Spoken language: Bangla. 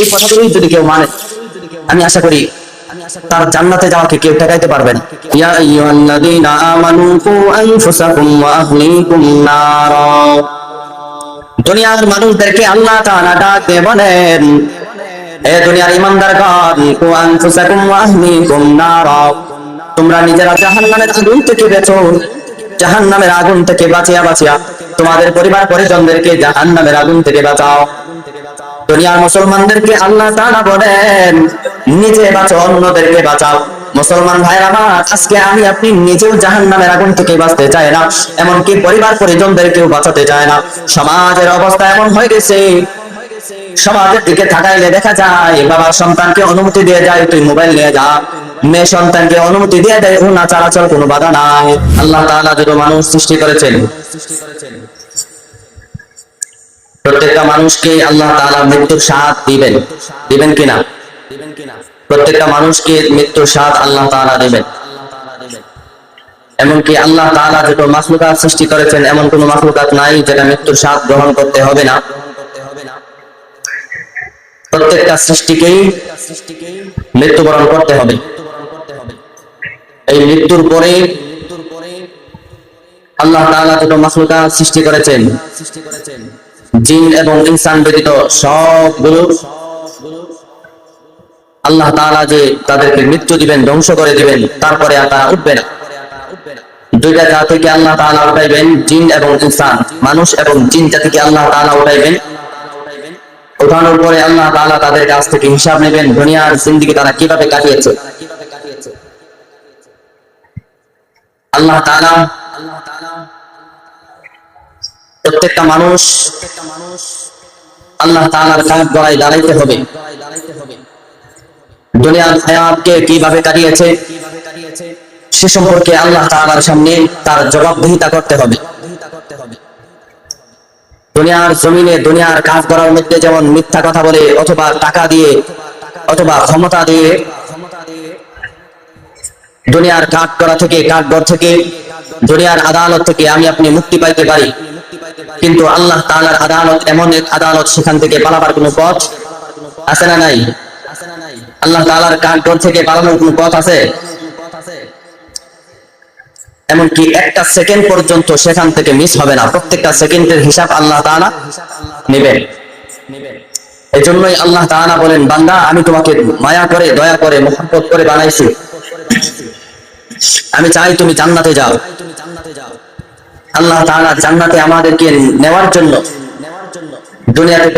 এই কথাগুলো যদি কেউ মানে, আমি আশা করি তার জান্নাতে যাওয়াকে কেউ ঠেকাইতে পারবে না। ইয়া আইয়ুহাল্লাযীনা আমানু কু আনফুসাকুম ওয়া আহলিকুম নারা। দুনিয়ার মানুষদেরকে আল্লাহ তাআলা ডাক দিয়ে বলেন, হে দুনিয়ার ঈমানদারগণ, কু আনফুসাকুম ওয়া আহলিকুম নারা, তোমরা নিজেরা জাহান্নামের আগুন থেকে বাঁচো, জাহান্নামের আগুন থেকে বাঁচিয়া বাঁচিয়া তোমাদের পরিবার পরিজনদেরকে জাহান্নামের আগুন থেকে বাঁচাও। দুনিয়ার মুসলমানদেরকে আল্লাহ তাআলা বলেন, নিজে বাঁচো, অন্যদেরকে বাঁচাও। মুসলমান ভাইরা আমার, আজকে আমি আপনি নিজেও জাহান্নামের আগুন থেকে বাঁচতে চাই না, এমনকি পরিবার পরিজনদেরকেও বাঁচাতে চায় না। সমাজের অবস্থা এমন হয়ে গেছে, সমাজের দিকে তাকাইলে দেখা যায় বাবা সন্তানকে অনুমতি দিয়ে যায় তুই মোবাইল নিয়ে যা, মেয়ে সন্তানকে অনুমতি দিয়ে দেয় উনা চলাচল, কোনো বাধা নাই। আল্লাহ তাআলা যত মানুষ সৃষ্টি করেছেন, প্রত্যেকটা মানুষকে আল্লাহ তাআলা মৃত্যুর স্বাদ দিবেন, দিবেন কিনা? প্রত্যেকটা মানুষকে মৃত্যুর স্বাদ আল্লাহ তাআলা দিবেন। এমনকি আল্লাহ তাআলা যত মাখলুকাত সৃষ্টি করেছেন, এমন কোন মাখলুকাত নাই যেটা মৃত্যুর স্বাদ গ্রহণ করতে হবে না। প্রত্যেকটা সৃষ্টিকেই মৃত্যুবরণ করতে হবে। এই মৃত্যুর পরে আল্লাহ তাআলা যত মাখলুকাত সৃষ্টি করেছেন, জিন এবং ইনসান ব্যতীত সবগুলো আল্লাহ তাআলা যে তাদেরকে মৃত্যু দিবেন, ধ্বংস করে দিবেন, তারপরে আর তারা উঠবে না। দুইটা জাতিকে আল্লাহ তাআলা উঠাইবেন, জিন এবং ইনসান, মানুষ এবং জিন জাতিকে আল্লাহ তাআলা উঠাইবেন। উঠানোর পরে আল্লাহ তাআলা তাদের কাছ থেকে হিসাব নেবেন, দুনিয়ার জিন্দেগি তারা কিভাবে কাটিয়েছে। আল্লাহ তাআলা প্রত্যেকটা মানুষ আল্লাহ তাআলার কাঠ গড়ায় দাঁড়াইতে হবে। দুনিয়ার হায়াতকে কিভাবে কাটিয়েছে সে সম্পর্কে আল্লাহ তাআলার সামনে তার জবাবদিহিতা করতে হবে। দুনিয়ার জমিনে দুনিয়ার কাজ করার মধ্যে যেমন মিথ্যা কথা বলে, অথবা টাকা দিয়ে, অথবা ক্ষমতা দিয়ে দুনিয়ার কাজ করা থেকে, কাঠগড় থেকে, দুনিয়ার আদালত থেকে আমি আপনি মুক্তি পাইতে পারি, কিন্তু আল্লাহ তাআলার আদালত এমন এক আদালত, সেখান থেকে পালাবার কোনো পথ আছে না নাই? আল্লাহ তাআলার কাঠগড় থেকে পালানোর কোনো পথ আছে? এমনকি একটা সেকেন্ড পর্যন্ত সেখান থেকে মিস হবে না। প্রত্যেকটা সেকেন্ডের হিসাব আল্লাহ তাআলা নেবেন। এই জন্যই আল্লাহ তাআলা বলেন, বান্দা আমি তোমাকে মায়া করে, দয়া করে, মহব্বত করে বানাইছি, আমি চাই তুমি জান্নাতে যাও। আল্লাহ তাআলা জান্নাতে আমাদেরকে নেওয়ার জন্য দুনিয়াতে